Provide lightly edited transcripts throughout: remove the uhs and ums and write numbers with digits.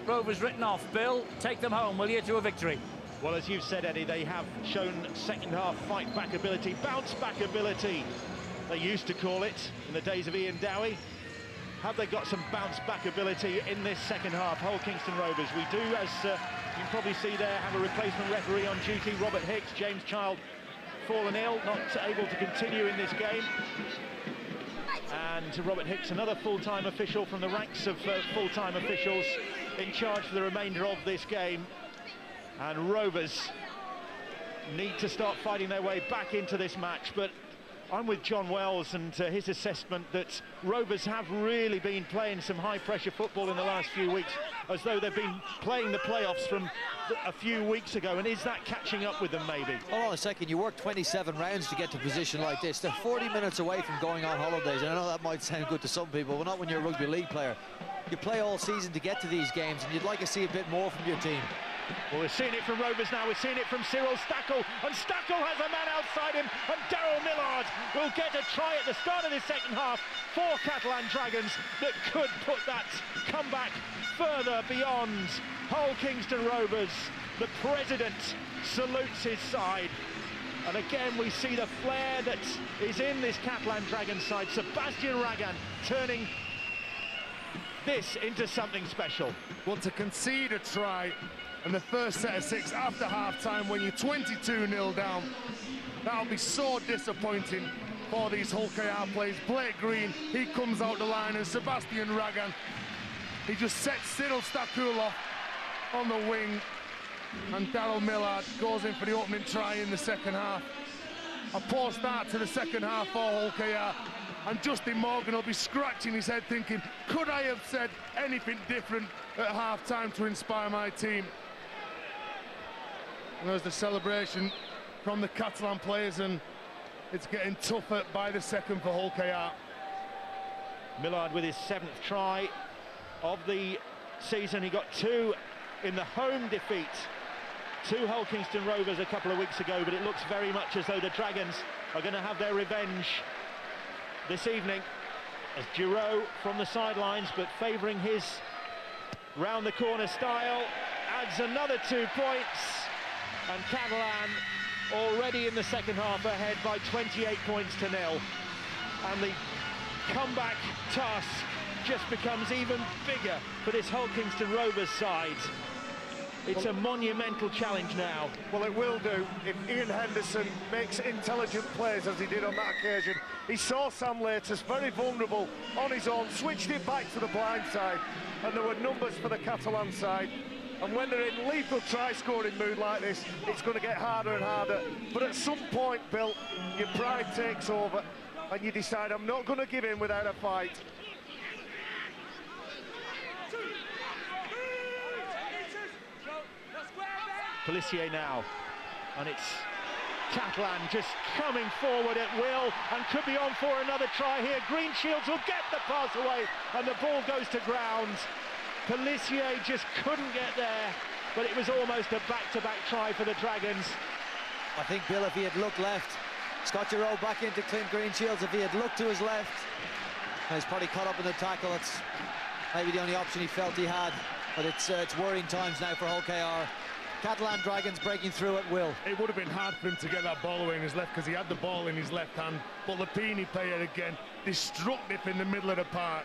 Rovers written off. Bill, take them home, will you, to a victory? Well, as you've said, Eddie, they have shown second-half fight-back ability, bounce-back ability, they used to call it in the days of Ian Dowie. Have they got some bounce-back ability in this second half? Hull Kingston Rovers. We do, as you can probably see there, have a replacement referee on duty, Robert Hicks. James Child fallen ill, not able to continue in this game. And Robert Hicks, another full-time official from the ranks of full-time officials in charge for the remainder of this game. And Rovers need to start fighting their way back into this match, but I'm with John Wells and his assessment that Rovers have really been playing some high-pressure football in the last few weeks, as though they've been playing the playoffs from a few weeks ago. And is that catching up with them, maybe? Hold on a second, you work 27 rounds to get to a position like this. They're 40 minutes away from going on holidays, and I know that might sound good to some people, but not when you're a rugby league player. You play all season to get to these games, and you'd like to see a bit more from your team. Well, we're seeing it from Rovers now, we're seeing it from Cyril Stackle, and Stackle has a man outside him, and Daryl Millard will get a try at the start of the second half for Catalan Dragons that could put that comeback further beyond Hull Kingston Rovers. The president salutes his side, and again we see the flair that is in this Catalan Dragons side. Sebastian Ragan turning this into something special. Well, to concede a try in the first set of 6 after half-time when you're 22-0 down, that'll be so disappointing for these Hull KR players. Blake Green, he comes out the line, and Sebastian Ragan, he just sets Cyril Stackul off on the wing, and Daryl Millard goes in for the opening try in the second half. A poor start to the second half for Hull KR, and Justin Morgan will be scratching his head thinking, could I have said anything different at half-time to inspire my team? And there's the celebration from the Catalan players, and it's getting tougher by the second for Hull KR. Millard with his 7th try of the season. He got 2 in the home defeat to Hull Kingston Rovers a couple of weeks ago, but it looks very much as though the Dragons are going to have their revenge this evening, as Giroud from the sidelines, but favouring his round the corner style, adds another 2 points, and Catalan already in the second half ahead by 28 points to 0, and the comeback task just becomes even bigger for this Hull Kingston Rovers side. It's a monumental challenge now. Well, it will do if Ian Henderson makes intelligent plays as he did on that occasion. He saw Sam Laters very vulnerable on his own, switched it back to the blind side, and there were numbers for the Catalan side. And when they're in lethal try-scoring mood like this, it's going to get harder and harder. But at some point, Bill, your pride takes over, and you decide, I'm not going to give in without a fight. Pelissier now, and it's Catalan just coming forward at will and could be on for another try here. Green Shields will get the pass away, and the ball goes to ground. Pelissier just couldn't get there, but it was almost a back-to-back try for the Dragons. I think, Bill, if he had looked left, Scott Giroud back into Clint Greenshields. If he had looked to his left, and he's probably caught up in the tackle. It's maybe the only option he felt he had, but it's worrying times now for Hull KR. Catalan Dragons breaking through at will. It would have been hard for him to get that ball away in his left because he had the ball in his left hand, but Lapini player again, destructive in the middle of the park.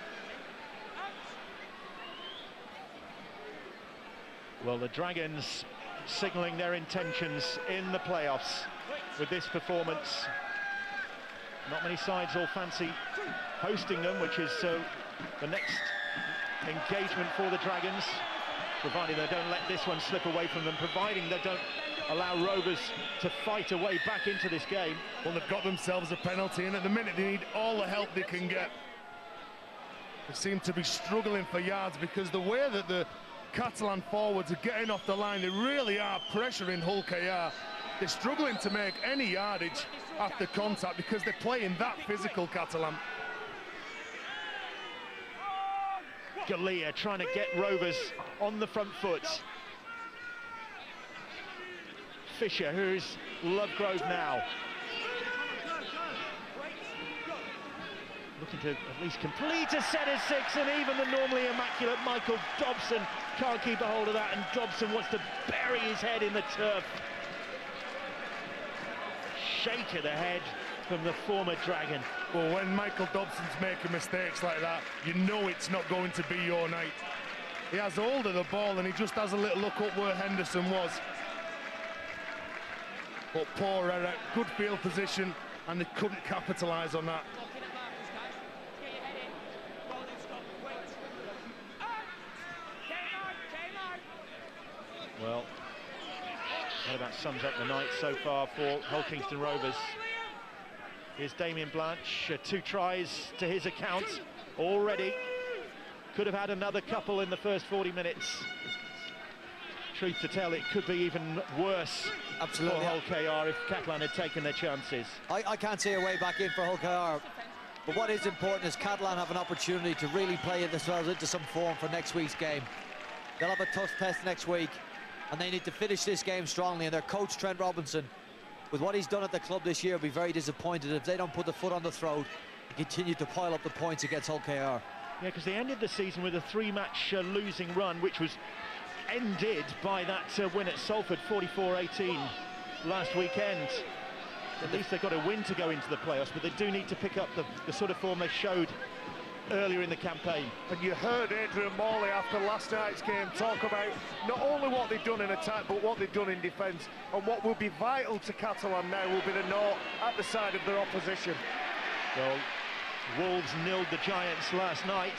Well, the Dragons signalling their intentions in the playoffs with this performance. Not many sides will fancy hosting them, which is the next engagement for the Dragons, providing they don't let this one slip away from them, providing they don't allow Rovers to fight a way back into this game. Well, they've got themselves a penalty, and at the minute they need all the help they can get. They seem to be struggling for yards because the way that the Catalan forwards are getting off the line, they really are pressuring Hull KR. They're struggling to make any yardage after contact because they're playing that physical, Catalan. Galea trying to get Rovers on the front foot. Fisher, who's Lovegrove now. looking to at least complete a set of 6, and even the normally immaculate Michael Dobson can't keep a hold of that, and Dobson wants to bury his head in the turf. Shake of the head from the former Dragon. Well, when Michael Dobson's making mistakes like that, you know it's not going to be your night. He has hold of the ball and he just has a little look up where Henderson was. But poor error, good field position, and they couldn't capitalise on that. Well, that about sums up the night so far for Hull Kingston Rovers. Here's Damien Blanche, 2 tries to his account already. Could have had another couple in the first 40 minutes. Truth to tell, it could be even worse. Absolutely. For Hull KR if Catalan had taken their chances. I can't see a way back in for Hull KR. But what is important is Catalan have an opportunity to really play themselves into some form for next week's game. They'll have a tough test next week, and they need to finish this game strongly. And their coach, Trent Robinson, with what he's done at the club this year, will be very disappointed if they don't put the foot on the throat and continue to pile up the points against Hull KR. Yeah, because they ended the season with a 3-match losing run, which was ended by that win at Salford, 44-18 last weekend. At least they've got a win to go into the playoffs, but they do need to pick up the sort of form they showed earlier in the campaign. And you heard Adrian Morley after last night's game talk about not only what they've done in attack, but what they've done in defence. And what will be vital to Catalan now will be the note at the side of their opposition. Well, Wolves nilled the Giants last night.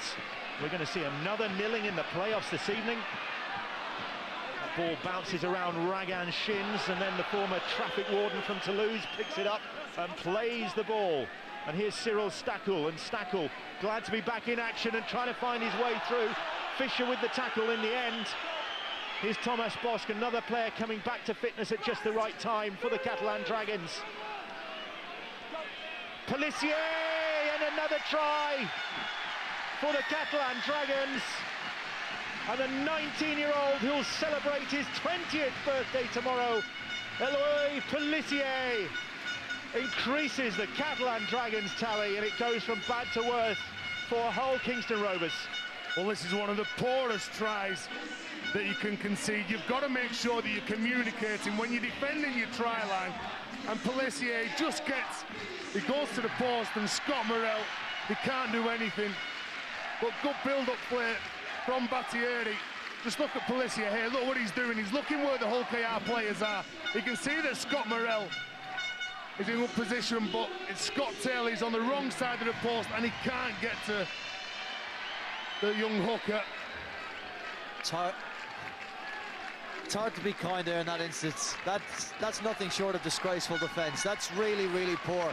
We're going to see another nilling in the playoffs this evening. That ball bounces around Ragan's shins, and then the former traffic warden from Toulouse picks it up and plays the ball. And here's Cyril Stackle, and Stackle glad to be back in action and trying to find his way through. Fisher with the tackle in the end. Here's Thomas Bosch, another player coming back to fitness at just the right time for the Catalan Dragons. Pelissier, and another try for the Catalan Dragons. And the 19-year-old who'll celebrate his 20th birthday tomorrow, Eloy Pelissier, increases the Catalan Dragons tally, and it goes from bad to worse for Hull Kingston Rovers. Well, this is one of the poorest tries that you can concede. You've got to make sure that you're communicating when you're defending your try line. And Pelissier just he goes to the post, and Scott Morrell, he can't do anything. But good build-up play from Battieri. Just look at Pelissier here, look what he's doing. He's looking where the Hull KR players are. You can see that Scott Morrell is in good position, but it's Scott Taylor. He's on the wrong side of the post, and he can't get to the young hooker. It's hard to be kind there in that instance. That's nothing short of disgraceful defence. That's really, really poor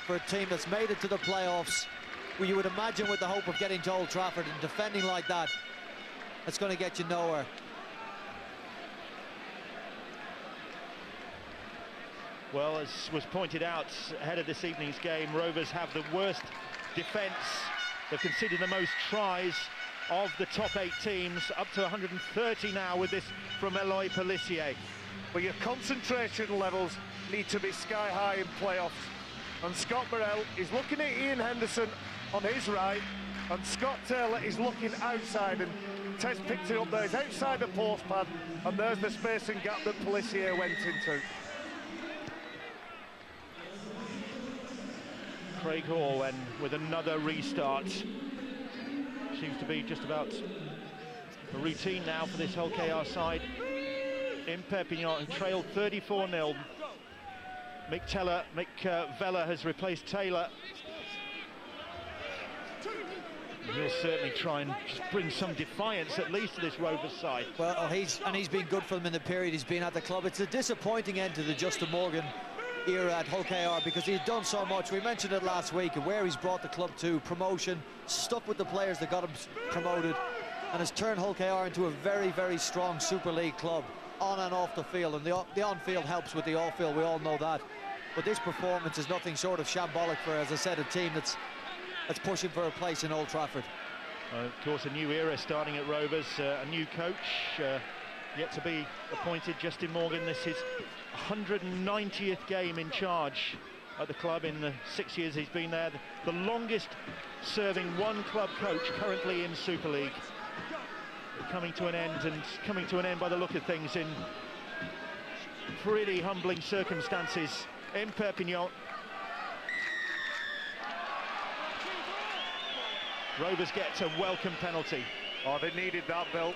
for a team that's made it to the playoffs, where you would imagine with the hope of getting to Old Trafford, and defending like that, that's going to get you nowhere. Well, as was pointed out ahead of this evening's game, Rovers have the worst defence. They've conceded the most tries of the top 8 teams, up to 130 now with this from Eloy Pelissier. But your concentration levels need to be sky high in playoffs. And Scott Morrell is looking at Ian Henderson on his right, and Scott Taylor is looking outside, and Tez picked it up there. He's outside the post pad, and there's the spacing gap that Pelissier went into. Craig Hall then with another restart. Seems to be just about a routine now for this Hull KR side in Perpignan, and trailed 34-0. Mick Vella has replaced Taylor. He'll certainly try and just bring some defiance at least to this Rovers side. Well, he's been good for them in the period he's been at the club. It's a disappointing end to the Justin Morgan era at Hull KR, because he's done so much. We mentioned it last week, and where he's brought the club to promotion, stuck with the players that got him promoted, and has turned Hull KR into a very, very strong Super League club on and off the field. And the on-field helps with the off-field, we all know that. But this performance is nothing short of shambolic for, as I said, a team that's pushing for a place in Old Trafford. Of course, a new era starting at Rovers, a new coach yet to be appointed, Justin Morgan. This is 190th game in charge at the club in the 6 years he's been there. The longest serving one club coach currently in Super League. Coming to an end, and coming to an end by the look of things in pretty humbling circumstances in Perpignan. Rovers gets a welcome penalty. Oh, they needed that, Bill.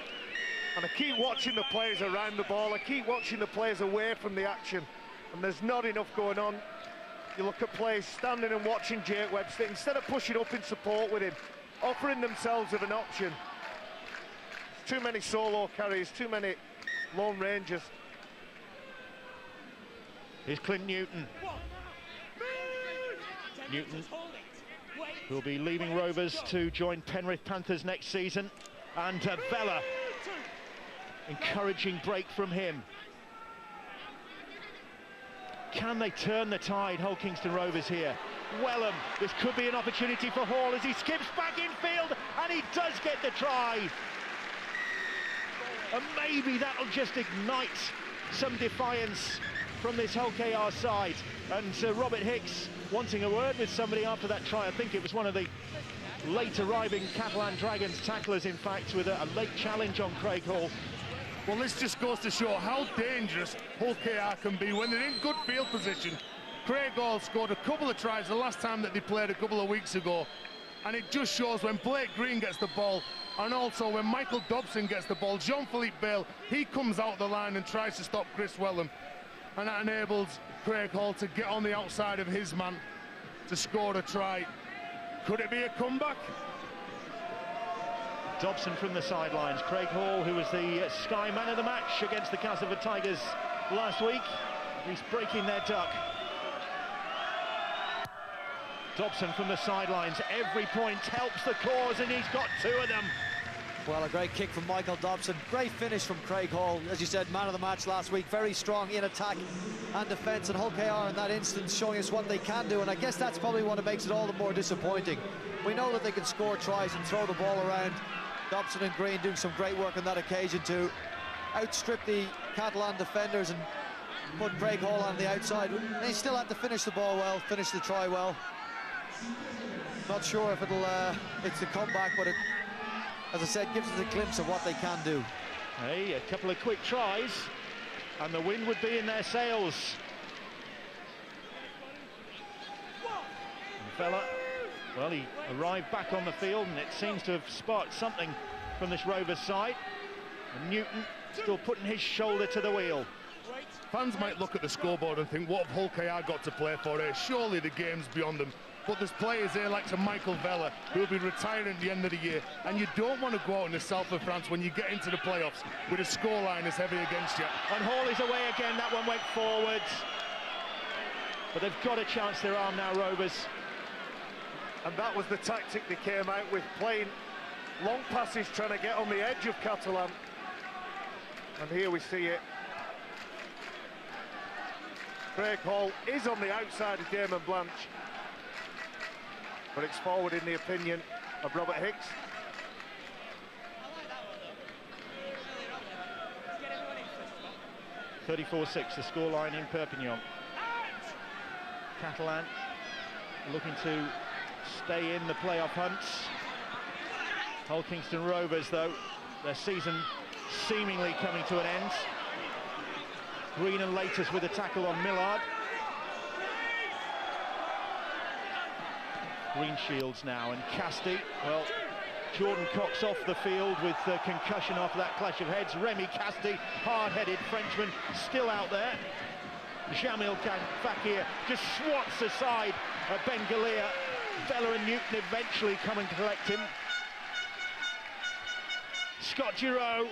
And I keep watching the players around the ball. I keep watching the players away from the action. And there's not enough going on. You look at players standing and watching Jake Webster, instead of pushing up in support with him, offering themselves as an option. Too many solo carries, too many lone rangers. Here's Clint Newton. Newton will be leaving Rovers to join Penrith Panthers next season. And Vella, encouraging break from him. Can they turn the tide, Hull Kingston Rovers here? Wellham, this could be an opportunity for Hall as he skips back infield, and he does get the try. And maybe that'll just ignite some defiance from this Hull KR side. And Robert Hicks wanting a word with somebody after that try. I think it was one of the late arriving Catalan Dragons tacklers, in fact, with a late challenge on Craig Hall. Well, this just goes to show how dangerous Hull KR can be when they're in good field position. Craig Hall scored a couple of tries the last time that they played a couple of weeks ago, and it just shows when Blake Green gets the ball, and also when Michael Dobson gets the ball, Jean-Philippe Bale, he comes out the line and tries to stop Chris Wellham, and that enables Craig Hall to get on the outside of his man to score a try. Could it be a comeback? Dobson from the sidelines. Craig Hall, who was the Sky man of the match against the Castleford Tigers last week. He's breaking their duck. Dobson from the sidelines. Every point helps the cause, and he's got two of them. Well, a great kick from Michael Dobson. Great finish from Craig Hall. As you said, man of the match last week. Very strong in attack and defence. And Hull KR in that instance showing us what they can do. And I guess that's probably what makes it all the more disappointing. We know that they can score tries and throw the ball around. Dobson and Green doing some great work on that occasion to outstrip the Catalan defenders and put Craig Hall on the outside. They still had to finish the ball well, finish the try well. Not sure if it's the comeback, but it, as I said, gives us a glimpse of what they can do. Hey, a couple of quick tries, and the wind would be in their sails. And Vella, well, he arrived back on the field, and it seems to have sparked something from this Rovers side. And Newton still putting his shoulder to the wheel. Fans might look at the scoreboard and think, what have Hull KR got to play for here? Surely the game's beyond them. But there's players here like Michael Vella who will be retiring at the end of the year, and you don't want to go out in the south of France when you get into the playoffs with a scoreline as heavy against you. And Hall is away again. That one went forwards, but they've got a chance their arm now, Rovers. And that was the tactic they came out with, playing long passes, trying to get on the edge of Catalan. And here we see it. Craig Hall is on the outside of Damon Blanche, but it's forward in the opinion of Robert Hicks. (34-6) the scoreline in Perpignan. Catalan looking to stay in the playoff hunts. Hull Kingston Rovers, though, their season seemingly coming to an end. Green and Laters with a tackle on Millard. Green shields now, and Casti, well, Jordan Cox off the field with concussion after that clash of heads. Remy Casti, hard-headed Frenchman, still out there. Jamil Fakir just swats aside Ben Galea. Vella and Newton eventually come and collect him. Scott Giroux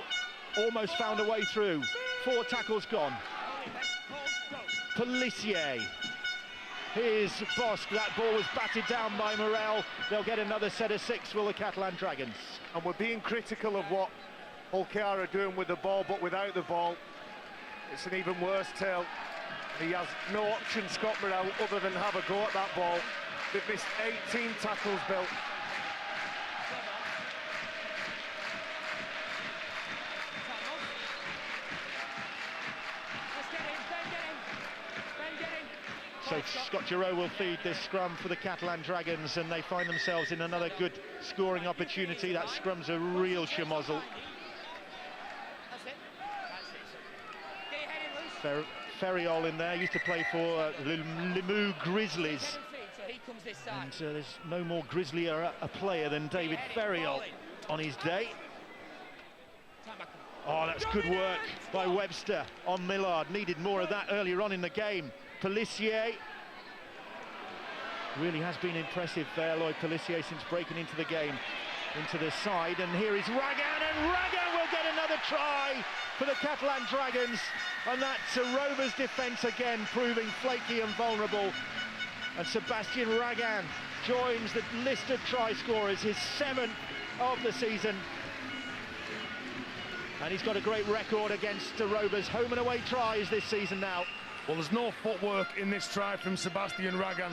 almost found a way through. 4 tackles gone. Pellissier. Here's Bosque. That ball was batted down by Morel. They'll get another set of 6, will the Catalan Dragons. And we're being critical of what Hull KR are doing with the ball, but without the ball, it's an even worse tale. He has no option, Scott Morel, other than have a go at that ball. They've missed 18 tackles, Bill. So Scott Giroux will feed this scrum for the Catalan Dragons, and they find themselves in another good scoring opportunity. That scrum's a real schmozzle. Ferriol in there, used to play for Limoux Grizzlies. And there's no more grislier a player than David Ferriol on his day. Oh, that's good work by Webster on Millard. Needed more of that earlier on in the game. Pelissier really has been impressive there, Lloyd Pelissier, since breaking into the game. Into the side, and here is Ragan, and Ragan will get another try for the Catalan Dragons. And that's a Rovers defence again, proving flaky and vulnerable. And Sebastian Ragan joins the list of try scorers, his 7th of the season. And he's got a great record against the Rovers home and away tries this season now. Well, there's no footwork in this try from Sebastian Ragan.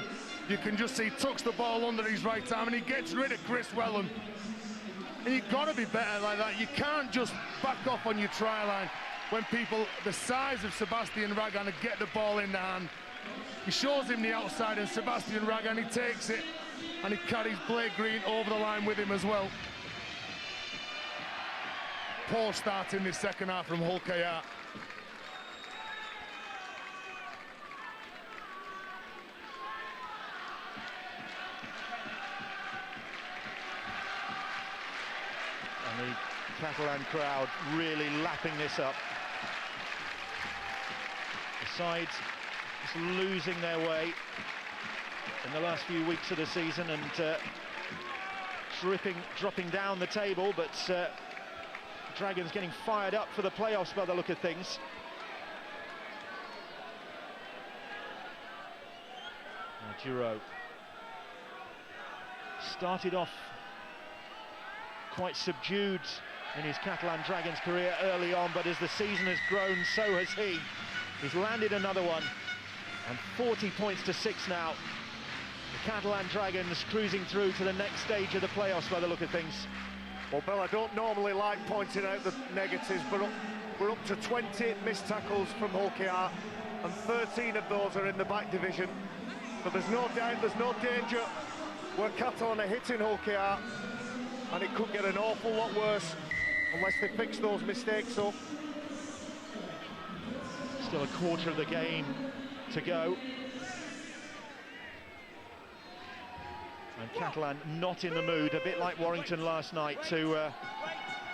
You can just see he tucks the ball under his right arm and he gets rid of Chris Wellham. And you've got to be better like that. You can't just back off on your try line when people the size of Sebastian Ragan get the ball in the hand. He shows him the outside, and Sebastian Ragan, he takes it and he carries Blake Green over the line with him as well. Poor start in this second half from Hull KR. And the Catalan crowd really lapping this up. The sides just losing their way in the last few weeks of the season, and dropping down the table, but Dragons getting fired up for the playoffs by the look of things. Now Giroux started off quite subdued in his Catalan Dragons career early on, but as the season has grown, so has he. He's landed another one, and 40 points to 6 now. The Catalan Dragons cruising through to the next stage of the playoffs by the look of things. Well, Bill, I don't normally like pointing out the negatives, but we're up to 20 missed tackles from Hull KR, and 13 of those are in the back division. But there's no doubt, there's no danger where Catalan are hitting Hull KR, and it could get an awful lot worse unless they fix those mistakes up. Still a quarter of the game to go. And Catalan not in the mood, a bit like Warrington last night, to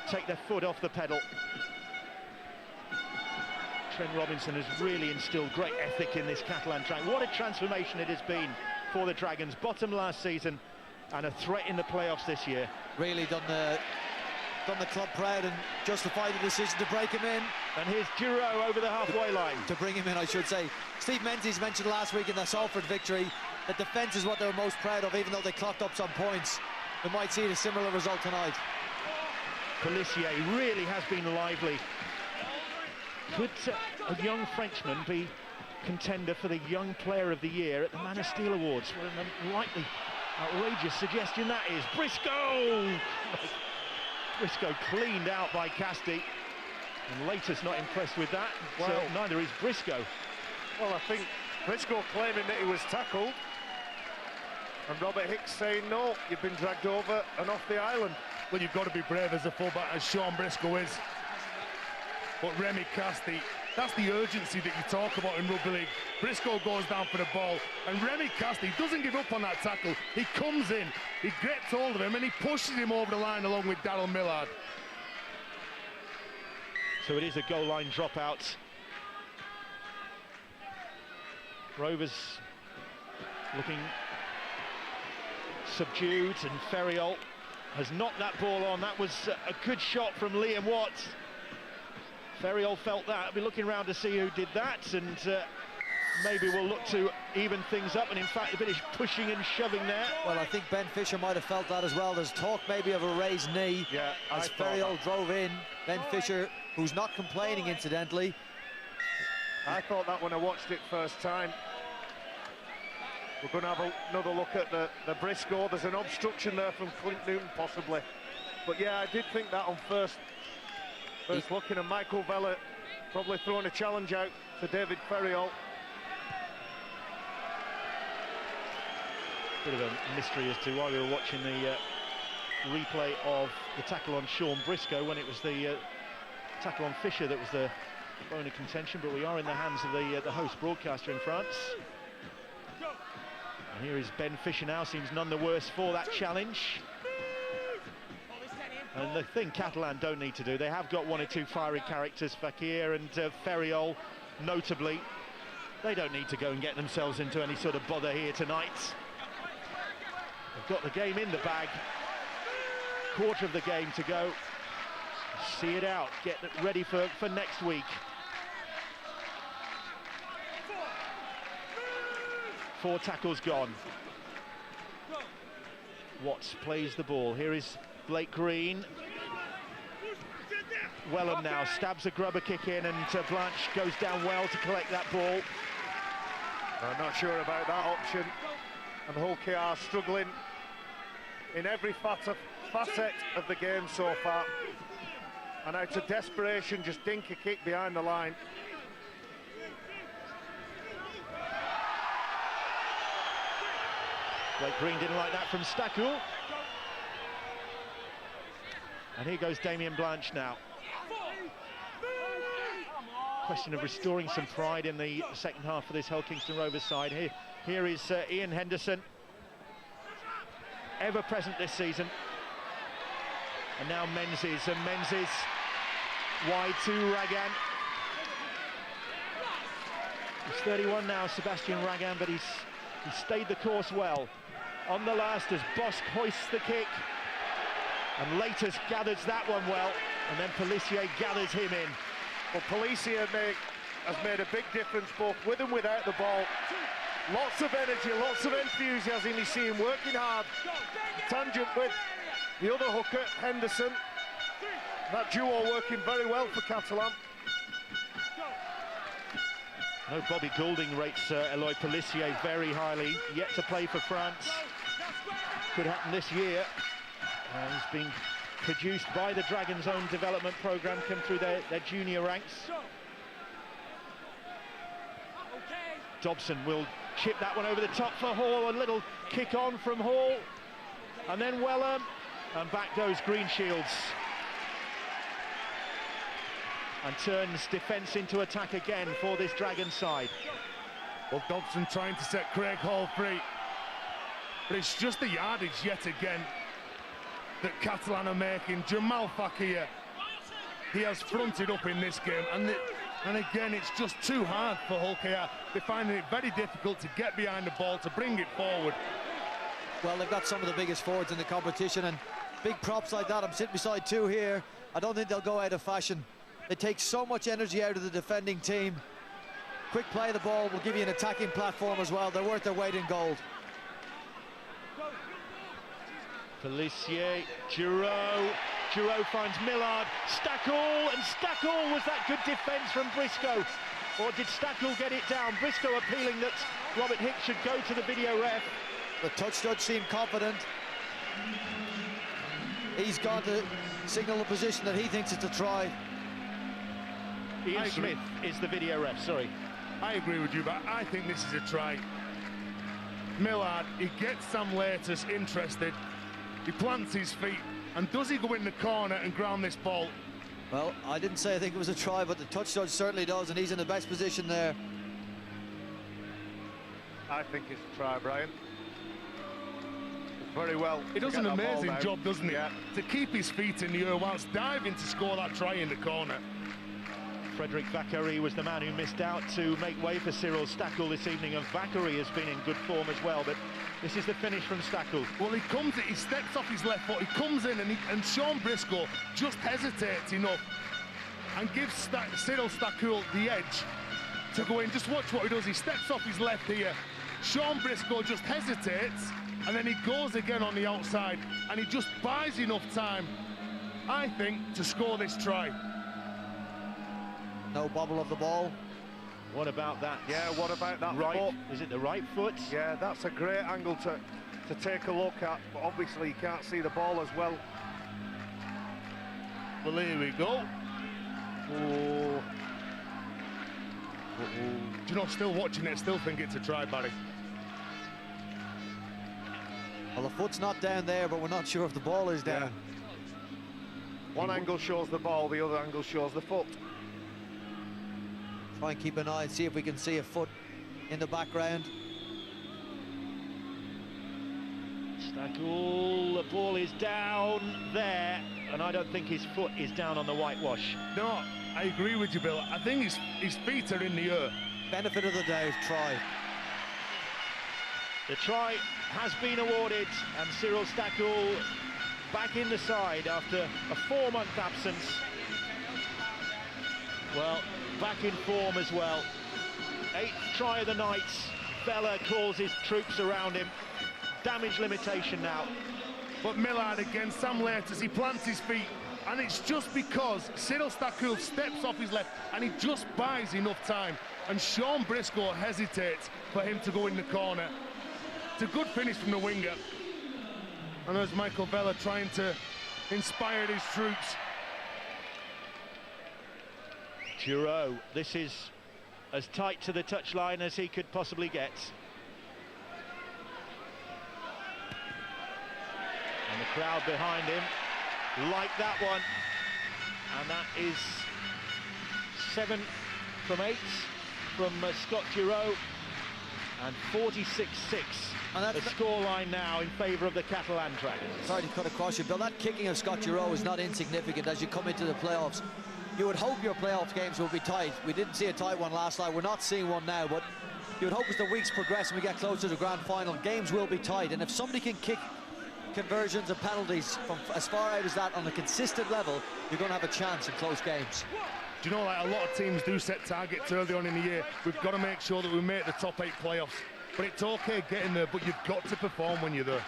take their foot off the pedal. Trent Robinson has really instilled great ethic in this Catalan track. What a transformation it has been for the Dragons. Bottom last season and a threat in the playoffs this year. Really done the club proud and justified the decision to break him in. And here's Giroux over the halfway line. To bring him in, I should say. Steve Menzies mentioned last week in the Salford victory that defence is what they were most proud of, even though they clocked up some points. We might see a similar result tonight. Pelissier really has been lively. Could a young Frenchman be contender for the Young Player of the Year at the Man of Steel Awards? What an unlikely, outrageous suggestion that is. Briscoe! Briscoe cleaned out by Casti, and Later's not impressed with that. Well, so neither is Briscoe. Well, I think Briscoe claiming that he was tackled, and Robert Hicks saying, no, you've been dragged over and off the island. Well, you've got to be brave as a fullback, as Sean Briscoe is. But Remy Casti, that's the urgency that you talk about in rugby league. Briscoe goes down for the ball, and Remy Casti doesn't give up on that tackle. He comes in, he gets hold of him, and he pushes him over the line along with Daryl Millard. So it is a goal line dropout. Rovers looking subdued, and Ferriol has knocked that ball on. That was a good shot from Liam Watts. Ferriol felt that. I'll be looking around to see who did that, and maybe we'll look to even things up, and in fact a bit of pushing and shoving there. Well, I think Ben Fisher might have felt that as well. There's talk maybe of a raised knee as Ferriol drove in. Ben Fisher, who's not complaining incidentally. I thought that when I watched it first time. We're going to have another look at the Briscoe. There's an obstruction there from Clint Newton possibly, but yeah, I did think that on first looking, and Michael Vella probably throwing a challenge out to David Ferriol. Bit of a mystery as to why we were watching the replay of the tackle on Sean Briscoe when it was the tackle on Fisher that was the bone of contention, but we are in the hands of the host broadcaster in France. And here is Ben Fisher now, seems none the worse for that challenge. And the thing Catalan don't need to do, they have got one or two fiery characters, Fakir and Ferriol, notably. They don't need to go and get themselves into any sort of bother here tonight. They've got the game in the bag. Quarter of the game to go. See it out, get it ready for next week. 4 tackles gone. Watts plays the ball. Here is Blake Green. Wellham now stabs a grubber kick in, and Blanche goes down well to collect that ball. I'm not sure about that option. And Hull KR struggling in every facet of the game so far. And out of desperation, just dink a kick behind the line. Blake Green didn't like that from Stackle. And here goes Damien Blanche now. Question of restoring some pride in the second half for this Hull Kingston Rovers side. Here is Ian Henderson, ever present this season. And now Menzies, and Menzies wide to Ragan. He's 31 now, Sebastian Ragan, but he's stayed the course well. On the last as Bosk hoists the kick, and Laters gathers that one well, and then Pelissier gathers him in. Well, Pelissier has made a big difference both with and without the ball. Lots of energy, lots of enthusiasm. You see him working hard. Tangent with the other hooker, Henderson. That duo working very well for Catalan. No, Bobby Goulding rates Eloy Pelissier very highly. Yet to play for France. Could happen this year. He's been produced by the Dragons' own development programme, come through their junior ranks. Dobson will chip that one over the top for Hall. A little kick on from Hall. And then Wellham. And back goes Greenshields. And turns defence into attack again for this Dragons side. Well, Dobson trying to set Craig Hall free. But it's just the yardage yet again that Catalan are making. Jamal Fakir, he has fronted up in this game, and again it's just too hard for Hull KR. They're finding it very difficult to get behind the ball, to bring it forward. Well, they've got some of the biggest forwards in the competition, and big props like that. I'm sitting beside 2 here. I don't think they'll go out of fashion. They take so much energy out of the defending team. Quick play of the ball will give you an attacking platform as well. They're worth their weight in gold. Pelissier, Giroud finds Millard, Stackle, and Stackle, was that good defence from Briscoe? Or did Stackle get it down? Briscoe appealing that Robert Hicks should go to the video ref. The touch judge seemed confident. He's gone to signal the position that he thinks it's a try. Ian Smith is the video ref, sorry. I agree with you, but I think this is a try. Millard, he gets Sam Laters interested. He plants his feet, and does he go in the corner and ground this ball? Well, I didn't say I think it was a try, but the touch judge certainly does, and he's in the best position there. I think it's a try, Brian. Very well. He does an amazing job, doesn't he? Yeah. To keep his feet in the air whilst diving to score that try in the corner. Frederick Vacari was the man who missed out to make way for Cyril Stackle this evening, and Vacari has been in good form as well, but this is the finish from Stackle. Well, he steps off his left foot, he comes in, and Sean Briscoe just hesitates enough and gives Cyril Stackle the edge to go in. Just watch what he does. He steps off his left here. Sean Briscoe just hesitates, and then he goes again on the outside, and he just buys enough time, I think, to score this try. No bobble of the ball. What about that? Yeah, what about that right foot? Is it the right foot? Yeah, that's a great angle to take a look at, but obviously you can't see the ball as well. Well, here we go. Oh. Do you know, still watching it, still think it's a try, Barry. Well, the foot's not down there, but we're not sure if the ball is down. Yeah. One angle shows the ball, the other angle shows the foot. Try and keep an eye and see if we can see a foot in the background. Stackel, the ball is down there, and I don't think his foot is down on the whitewash. No, I agree with you, Bill. I think his feet are in the earth. Benefit of the doubt, try. The try has been awarded, and Cyril Stackel back in the side after a 4-month absence. Well, back in form as well. 8th try of the night. Vella calls his troops around him. Damage limitation now. But Millard again, Sam Laters, he plants his feet, and it's just because Cyril Stackel steps off his left and he just buys enough time, and Sean Briscoe hesitates for him to go in the corner. It's a good finish from the winger, and there's Michael Vella trying to inspire his troops. Giroud, this is as tight to the touchline as he could possibly get. And the crowd behind him like that one. And that is 7 from 8 from Scott Giroud. And 46-6. And the scoreline now in favour of the Catalan Dragons. Sorry to cut across you, Bill. That kicking of Scott Giroud is not insignificant as you come into the playoffs. You would hope your playoff games will be tight. We didn't see a tight one last night. We're not seeing one now, but you would hope as the weeks progress and we get closer to the grand final, games will be tight. And if somebody can kick conversions and penalties from as far out as that on a consistent level, you're going to have a chance in close games. Do you know, like, a lot of teams do set targets early on in the year. We've got to make sure that we make the top 8 playoffs. But it's okay getting there, but you've got to perform when you're there.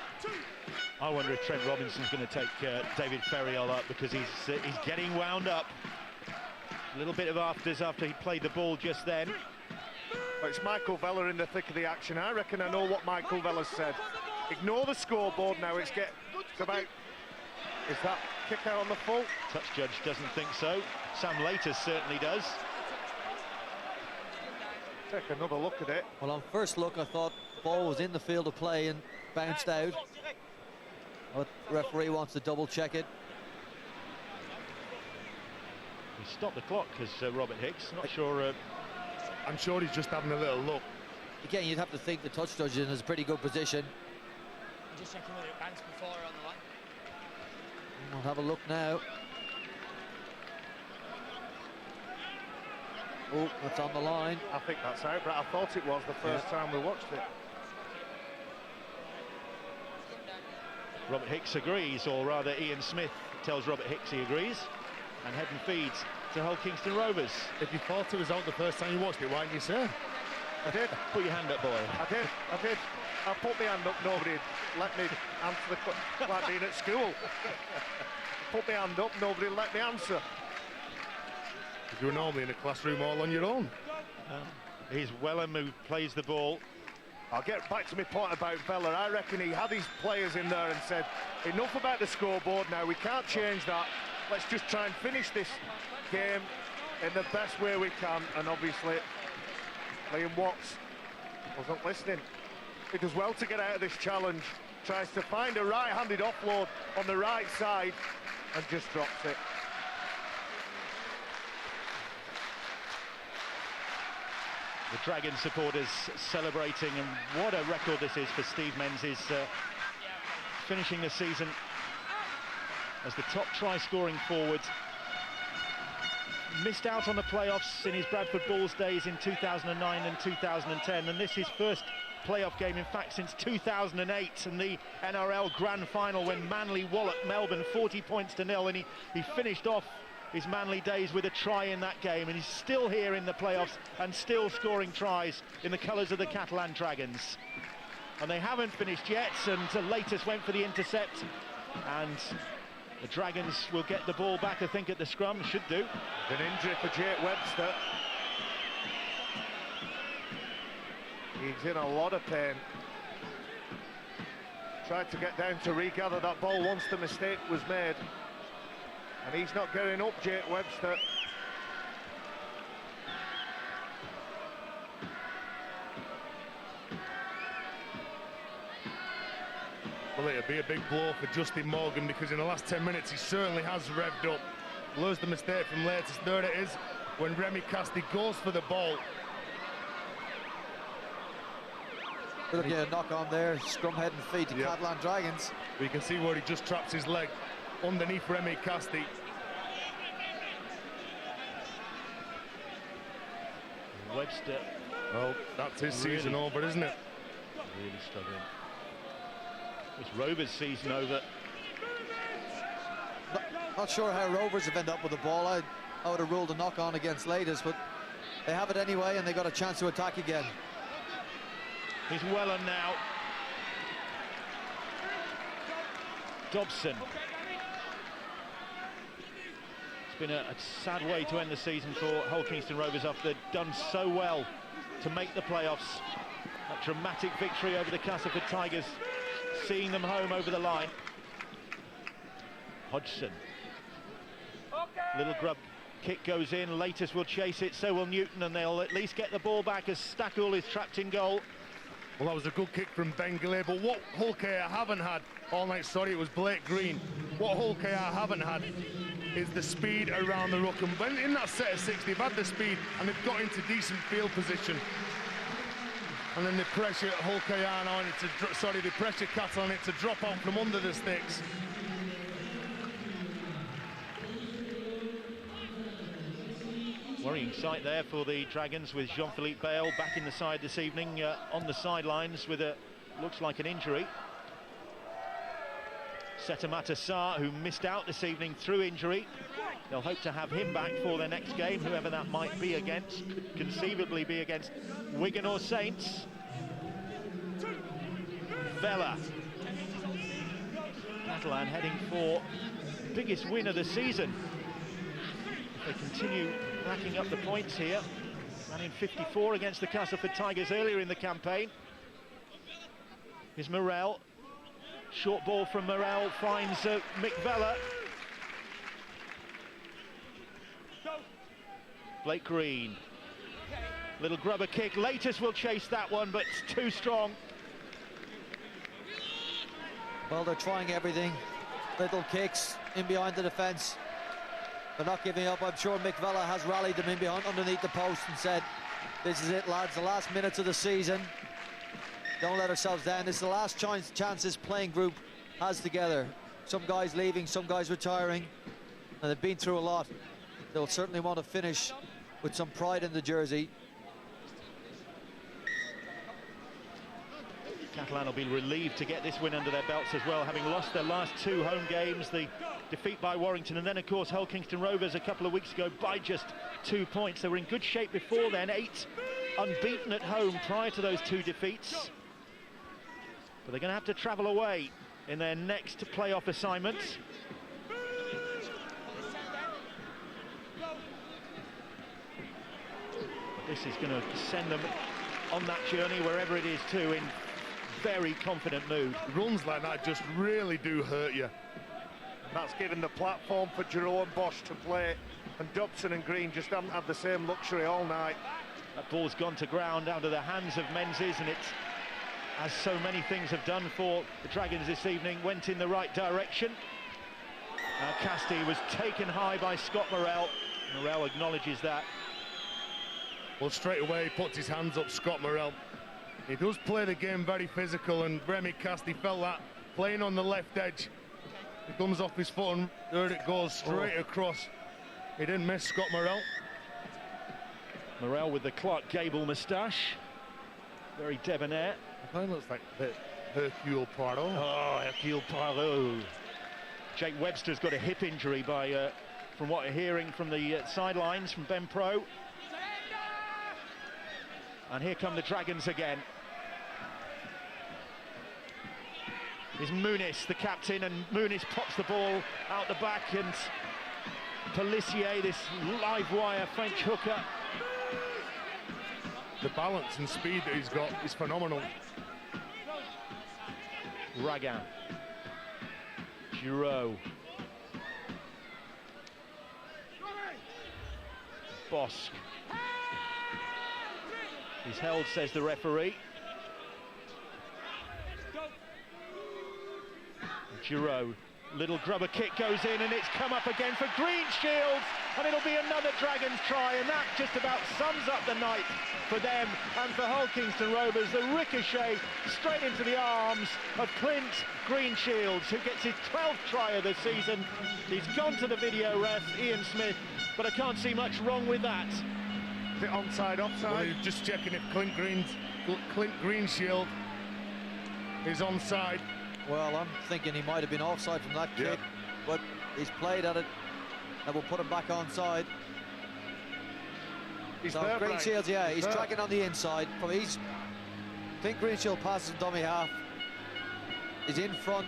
I wonder if Trent Robinson's going to take David Ferriol up, because he's getting wound up. A little bit of afters after he played the ball just then. Well, it's Michael Vella in the thick of the action. I reckon I know what Michael Vella said. Ignore the scoreboard now. It's about... Is that kick out on the full? Touch judge doesn't think so. Sam Laters certainly does. Take another look at it. Well, on first look, I thought the ball was in the field of play and bounced out. But the referee wants to double check it. He stopped the clock, as Robert Hicks. Not sure. I'm sure he's just having a little look. Again, you'd have to think the touch judge is in a pretty good position. Just checking whether it bounced before or on the line. We'll have a look now. Oh, that's on the line. I think that's out, but I thought it was the first time we watched it. Robert Hicks agrees, or rather Ian Smith tells Robert Hicks he agrees, and head and feeds to Hull Kingston Rovers. If you thought it was out the first time you watched it, why didn't you say? I did. Put your hand up, boy. I did. I put my hand up, nobody let me answer the question, like being at school. Put my hand up, nobody let me answer. You were normally in a classroom all on your own. He's Wellham who plays the ball. I'll get back to my point about Vella. I reckon he had his players in there and said, enough about the scoreboard now, we can't change that. Let's just try and finish this game in the best way we can. And obviously, Liam Watts wasn't listening. He does well to get out of this challenge. Tries to find a right-handed offload on the right side and just drops it. The Dragon supporters celebrating, and what a record this is for Steve Menzies, finishing the season as the top try-scoring forward. Missed out on the playoffs in his Bradford Bulls days in 2009 and 2010, and this is his first playoff game, in fact, since 2008 and the NRL Grand Final when Manly walloped Melbourne 40-0, and he finished off his Manly days with a try in that game, and he's still here in the playoffs and still scoring tries in the colours of the Catalan Dragons. And they haven't finished yet, and Laters went for the intercept, and the Dragons will get the ball back, I think, at the scrum. Should do. An injury for Jake Webster. He's in a lot of pain. Tried to get down to regather that ball once the mistake was made. And he's not getting up, Jake Webster. Well, it'll be a big blow for Justin Morgan, because in the last 10 minutes he certainly has revved up. Learns the mistake from latest. There it is, when Remy Casti goes for the ball. Look at a knock on there, scrum head and feet to Catalan Dragons. We can see where he just traps his leg underneath Remy Casti. Webster. Well, that's his season over, isn't it? Really struggling. It's Rovers' season over. Not sure how Rovers have ended up with the ball. I would have ruled a knock on against Latest, but they have it anyway, and they got a chance to attack again. He's Welland now. Dobson. It's been a sad way to end the season for Hull Kingston Rovers after they'd done so well to make the playoffs. That dramatic victory over the Castleford Tigers, seeing them home over the line. Hodgson. Little grub kick goes in, Latest will chase it, so will Newton, and they'll at least get the ball back as Stackle is trapped in goal. Well, that was a good kick from Ben Gilley, but what Hull KR haven't had all night, sorry, it was Blake Green. What Hull KR haven't had is the speed around the ruck, and when in that set of 6, they've had the speed and they've got into decent field position. And then the pressure Hull KR now, the pressure Catalan it to drop out from under the sticks. Worrying sight there for the Dragons, with Jean-Philippe Bale back in the side this evening, on the sidelines with a, looks like an injury. Setamata Sarr, who missed out this evening through injury. They'll hope to have him back for their next game, whoever that might be against. Could conceivably be against Wigan or Saints. Vela. Catalan heading for biggest win of the season. If they continue racking up the points here. Ran in 54 against the Castleford Tigers earlier in the campaign. Here's Morel. Short ball from Morel finds Mick Vela. Blake Green. Little grubber kick. Latest will chase that one, but it's too strong. Well, they're trying everything. Little kicks in behind the defence. They're not giving up. I'm sure Mick Vela has rallied them in behind underneath the post and said, this is it, lads, the last minutes of the season. Don't let ourselves down. This is the last chance this playing group has together. Some guys leaving, some guys retiring, and they've been through a lot. They'll certainly want to finish with some pride in the jersey. Catalan will be relieved to get this win under their belts as well, having lost their last 2 home games, the defeat by Warrington, and then of course Hull Kingston Rovers a couple of weeks ago by just 2 points. They were in good shape before then, 8 unbeaten at home prior to those 2 defeats. But they're going to have to travel away in their next playoff assignments. But this is going to send them on that journey, wherever it is, too, in very confident mood. Runs like that just really do hurt you. That's given the platform for Jerome Bosch to play, and Dobson and Green just haven't had the same luxury all night. That ball's gone to ground out of the hands of Menzies, and it's, as so many things have done for the Dragons this evening, went in the right direction. Casti was taken high by Scott Morel. Morel acknowledges that. Well, straight away he puts his hands up, Scott Morel. He does play the game very physical, and Remy Casti felt that playing on the left edge. He comes off his foot and there it goes straight across. He didn't miss Scott Morel. Morel with the Clark Gable moustache. Very debonair. It kind of looks like Hercule Poirot. Oh, Hercule Poirot. Jake Webster's got a hip injury by, from what we're hearing from the sidelines from Ben Pro. And here come the Dragons again. Is Muniz, the captain, and Muniz pops the ball out the back, and Pelissier, this live wire French hooker. The balance and speed that he's got is phenomenal. Ragan. Giroud. Bosch. He's held, says the referee. Giroud, little grubber kick goes in, and it's come up again for Greenshields, and it'll be another Dragons try, and that just about sums up the night for them and for Hull Kingston Rovers. The ricochet straight into the arms of Clint Greenshields, who gets his 12th try of the season. He's gone to the video ref, Ian Smith, but I can't see much wrong with that. Is it onside, offside? Well, he's just checking if Clint Greenshield is onside. Well, I'm thinking he might have been offside from that kick, but he's played at it, and we'll put him back onside. He's So there, Greenshields, yeah, he's there. tracking on the inside. I think Greenshield passes him dummy half. He's in front.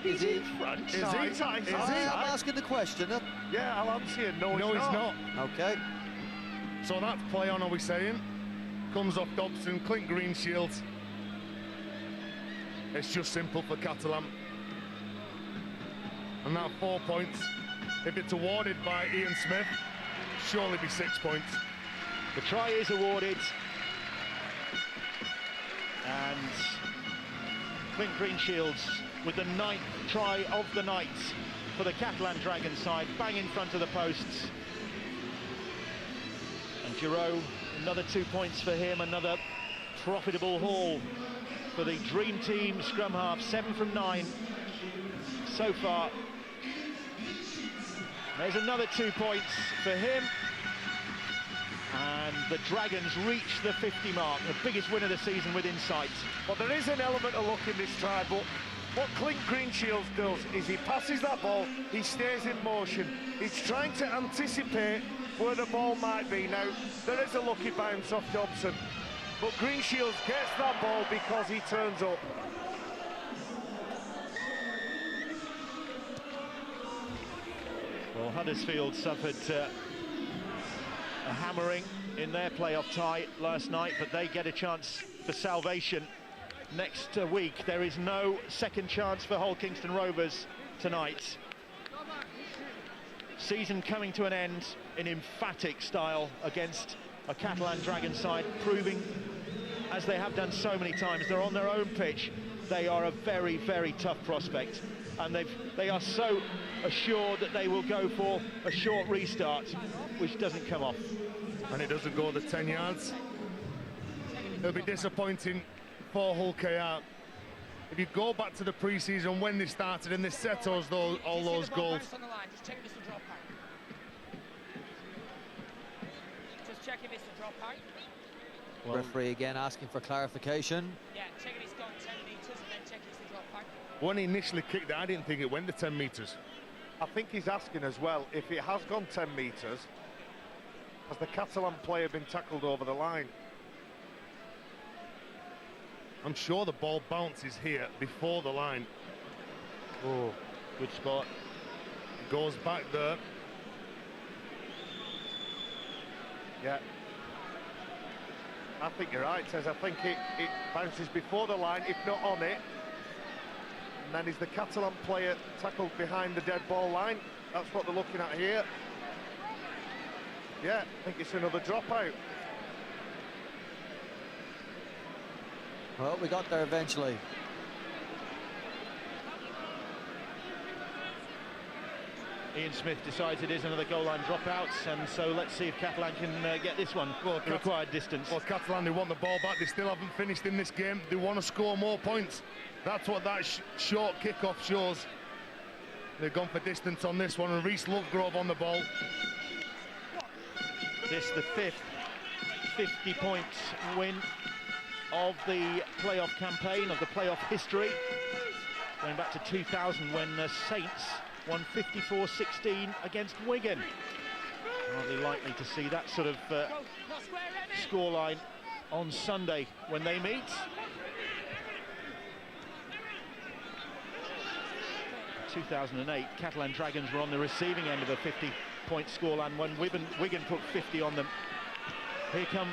Is he in front? Is he? I'm asking the question. Yeah, I'll answer you. No, No, he's not. Okay. So that's play on, are we saying? Comes off Dobson, Clint Greenshields. It's just simple for Catalan. And that 4 points, if it's awarded by Ian Smith, surely be 6 points. The try is awarded, and Clint Greenshields with the 9th try of the night for the Catalan Dragons side, bang in front of the posts. And Giroud, another 2 points for him, another profitable haul for the Dream Team scrum half, 7 from 9 so far. There's another 2 points for him. And the Dragons reach the 50 mark, the biggest win of the season within sight. Well, there is an element of luck in this try, but what Clint Greenshields does is he passes that ball, he stays in motion. He's trying to anticipate where the ball might be. Now, there is a lucky bounce off Dobson, but Greenshields gets that ball because he turns up. Well, Huddersfield suffered a hammering in their playoff tie last night, but they get a chance for salvation next week. There is no second chance for Hull Kingston Rovers tonight. Season coming to an end in emphatic style against a Catalan Dragon side, proving, as they have done so many times, they're on their own pitch. They are a very, very tough prospect, and they are so assured that they will go for a short restart, which doesn't come off. And it doesn't go the 10 yards. It'll be disappointing for Hull KR. If you go back to the pre-season when they started and they set all those goals. On the line, just check if it's a drop out. Just check if it's a drop out. Well, Referee again asking for clarification. Yeah, check if it's gone 10 metres and then check if it's a drop out. When he initially kicked it, I didn't think it went to 10 metres. I think he's asking as well, if it has gone 10 metres, has the Catalan player been tackled over the line? I'm sure the ball bounces here before the line. oh, good spot. Goes back there. Yeah. I think you're right, Tez. I think it bounces before the line, if not on it. And then is the Catalan player tackled behind the dead ball line? That's what they're looking at here. Yeah, I think it's another dropout. Well, we got there eventually. Ian Smith decides it is another goal line dropout, and so let's see if Catalan can get this one the required distance. Well, Catalan, they want the ball back. They still haven't finished in this game. They want to score more points. That's what that short kick-off shows. They've gone for distance on this one, and Reece Lovegrove on the ball. This the 5th 50-point win of the playoff campaign, of the playoff history, going back to 2000 when Saints won 54-16 against Wigan. Hardly likely to see that sort of scoreline on Sunday when they meet. In 2008, Catalan Dragons were on the receiving end of a 50-point scoreline when Wigan put 50 on them. Here come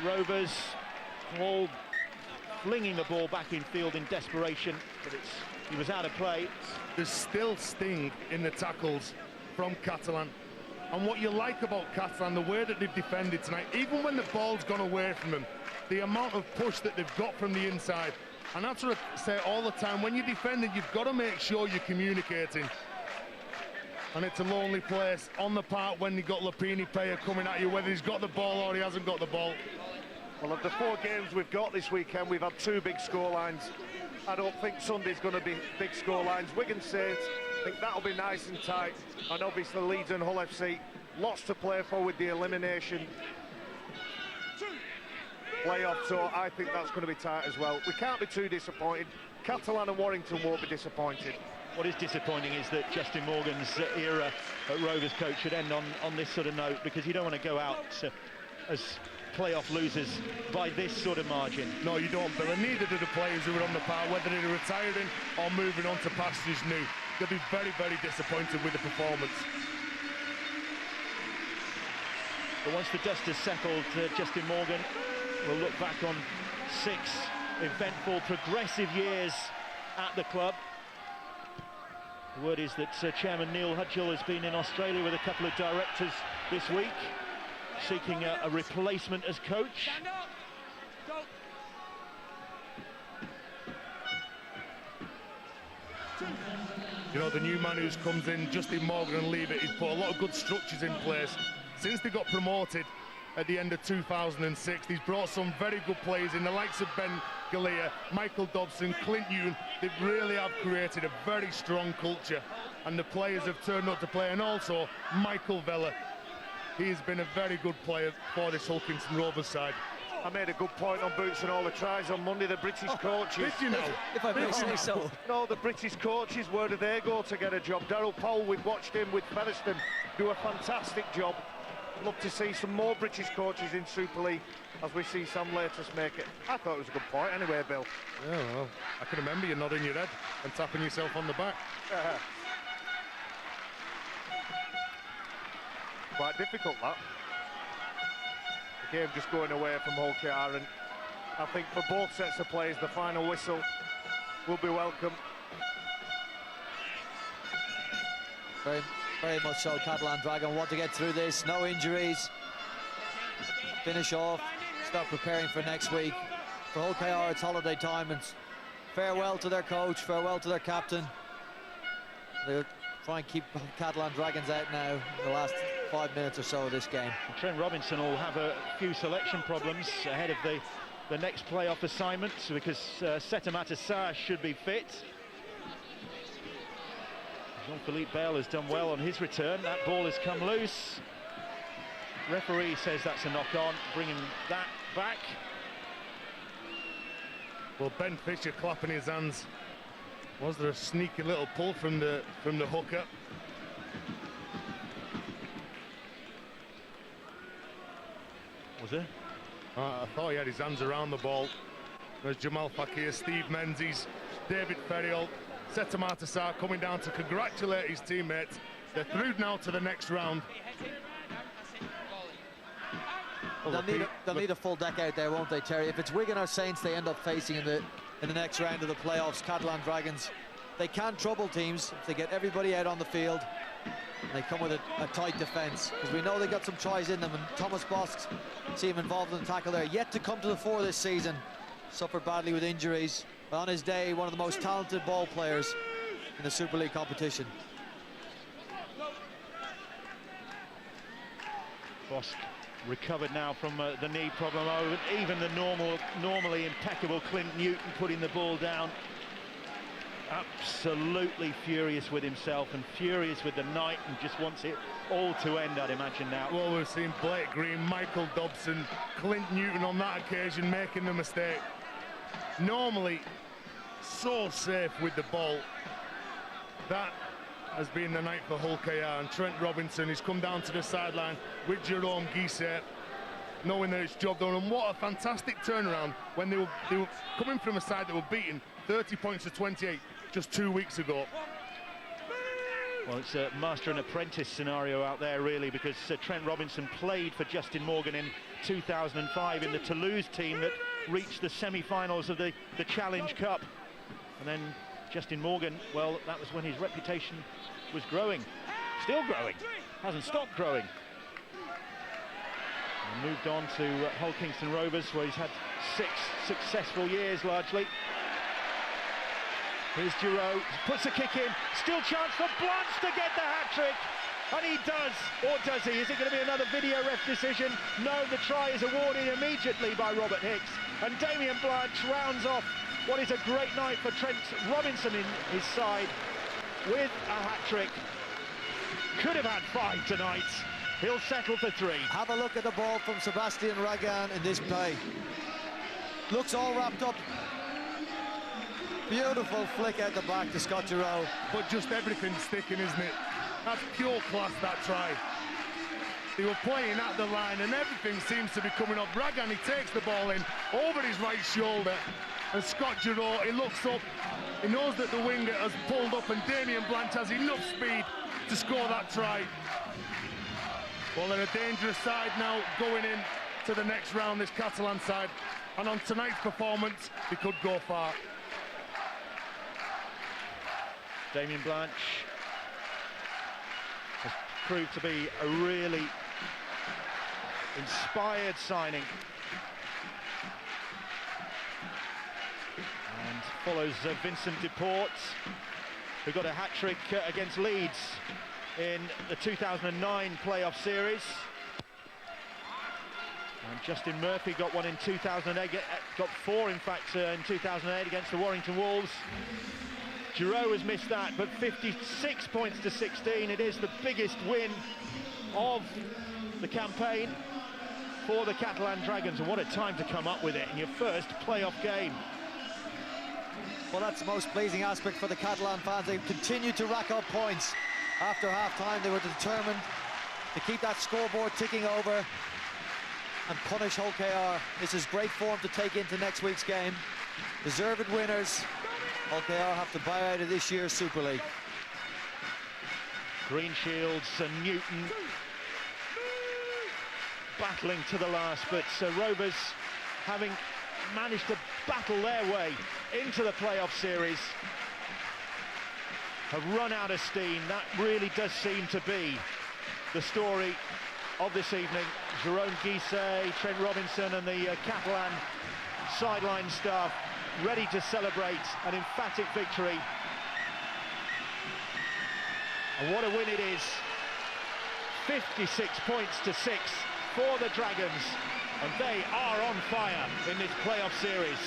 Rovers, Hall flinging the ball back in field in desperation, but he was out of play. There's still sting in the tackles from Catalan. And what you like about Catalan, the way that they've defended tonight, even when the ball's gone away from them, the amount of push that they've got from the inside And that's what I say all the time. When you're defending, you've got to make sure you're communicating. And it's a lonely place on the park when you've got Lapini Payer coming at you, whether he's got the ball or he hasn't got the ball. Well, of the 4 games we've got this weekend, we've had 2 big scorelines. I don't think Sunday's going to be big scorelines. Wigan Saints, I think that'll be nice and tight. And obviously Leeds and Hull FC, lots to play for with the elimination playoff, so I think that's going to be tight as well. We can't be too disappointed. Catalan and Warrington won't be disappointed. What is disappointing is that Justin Morgan's era at Rovers coach should end on this sort of note, because you don't want to go out as playoff losers by this sort of margin. No, you don't, Bill, and neither do the players who are on the park, whether they're retiring or moving on to pastures new. They'll be very, very disappointed with the performance. But once the dust has settled, Justin Morgan will look back on 6 eventful, progressive years at the club. The word is that Chairman Neil Hudgell has been in Australia with a couple of directors this week, seeking a replacement as coach. Stand up. Go. You know, the new man who comes in, Justin Morgan, and leave it, he's put a lot of good structures in place. Since they got promoted at the end of 2006, he's brought some very good players in, the likes of Ben Galea, Michael Dobson, Clint Newton. They really have created a very strong culture, and the players have turned up to play. And also Michael Vella, he's been a very good player for this Hull Kingston Rovers side. I made a good point on boots and all the tries on Monday. The British coaches... Did you know? If I may say so. No, the British coaches, where do they go to get a job? Daryl Powell, we've watched him with Featherstone do a fantastic job. Love to see some more British coaches in Super League as we see Sam Latest make it. I thought it was a good point anyway, Bill. Yeah, well, I can remember you nodding your head and tapping yourself on the back. Quite difficult, that. The game just going away from Hull KR, and I think for both sets of players, the final whistle will be welcome. Very, very much so. Catalan Dragon want to get through this. No injuries. Finish off. Start preparing for next week. For Hull KR, it's holiday time, and farewell to their coach, farewell to their captain. They'll try and keep Catalan Dragons out now in the last 5 minutes or so of this game. Trent Robinson will have a few selection problems ahead of the next playoff assignment, because Setamata Sarr should be fit. Jean-Philippe Bale has done well on his return. That ball has come loose. Referee says that's a knock-on, bringing that back. Well, Ben Fisher clapping his hands. Was there a sneaky little pull from the hooker? Was there? I thought he had his hands around the ball. There's Jamal Fakir, Steve Menzies, David Ferriol, Setamata Sarr coming down to congratulate his teammates. They're through now to the next round. They'll need a full deck out there, won't they, Terry? If it's Wigan or Saints they end up facing in the next round of the playoffs, Catalan Dragons, they can trouble teams if they get everybody out on the field and they come with a tight defence, because we know they got some tries in them, and Thomas Bosk, see him involved in the tackle there, yet to come to the fore this season, suffered badly with injuries, but on his day one of the most talented ball players in the Super League competition. Bosk recovered now from the knee problem. Even the normally impeccable Clint Newton putting the ball down. Absolutely furious with himself and furious with the night, and just wants it all to end, I'd imagine now. Well, we've seen Blake Green, Michael Dobson, Clint Newton on that occasion making the mistake. Normally so safe with the ball. That has been the night for Hull KR, and Trent Robinson has come down to the sideline with Jerome Guisset, knowing that it's job done. And what a fantastic turnaround when they were coming from a side that were beaten 30 points to 28 just 2 weeks ago. Well, it's a master and apprentice scenario out there, really, because Trent Robinson played for Justin Morgan in 2005 in the Toulouse team that reached the semi-finals of the Challenge Cup. And then Justin Morgan, well, that was when his reputation was growing. Still growing. Hasn't stopped growing. And moved on to Hull Kingston Rovers, where he's had 6 successful years, largely. Here's Giroud, puts a kick in, still chance for Blanche to get the hat-trick, and he does, or does he? Is it going to be another video ref decision? No, the try is awarded immediately by Robert Hicks, and Damien Blanche rounds off what is a great night for Trent Robinson in his side with a hat-trick. Could have had 5 tonight. He'll settle for 3. Have a look at the ball from Sebastian Ragan in this play. Looks all wrapped up. Beautiful flick at the back to Scott Giroud. But just everything's sticking, isn't it? That's pure class, that try. They were playing at the line and everything seems to be coming up. Ragan, he takes the ball in over his right shoulder, and Scott Giroud, he looks up, he knows that the winger has pulled up, and Damien Blanche has enough speed to score that try. Well, they're a dangerous side now going in to the next round, this Catalan side, and on tonight's performance, they could go far. Damien Blanche has proved to be a really inspired signing, and follows Vincent Deportes, who got a hat-trick against Leeds in the 2009 playoff series. And Justin Murphy got one in 2008, got 4 in fact in 2008 against the Warrington Wolves. Giroud has missed that, but 56 points to 16. It is the biggest win of the campaign for the Catalan Dragons, and what a time to come up with it in your first playoff game. Well, that's the most pleasing aspect for the Catalan fans. They've continued to rack up points. After half-time, they were determined to keep that scoreboard ticking over and punish Hull KR. This is great form to take into next week's game. Deserved winners. Hull KR have to buy out of this year's Super League. Greenshields and Newton battling to the last, but Rovers, having managed to battle their way into the playoff series, have run out of steam. That really does seem to be the story of this evening. Jerome Guisset, Trent Robinson and the Catalan sideline staff ready to celebrate an emphatic victory. And what a win it is. 56 points to 6 for the Dragons, and they are on fire in this playoff series.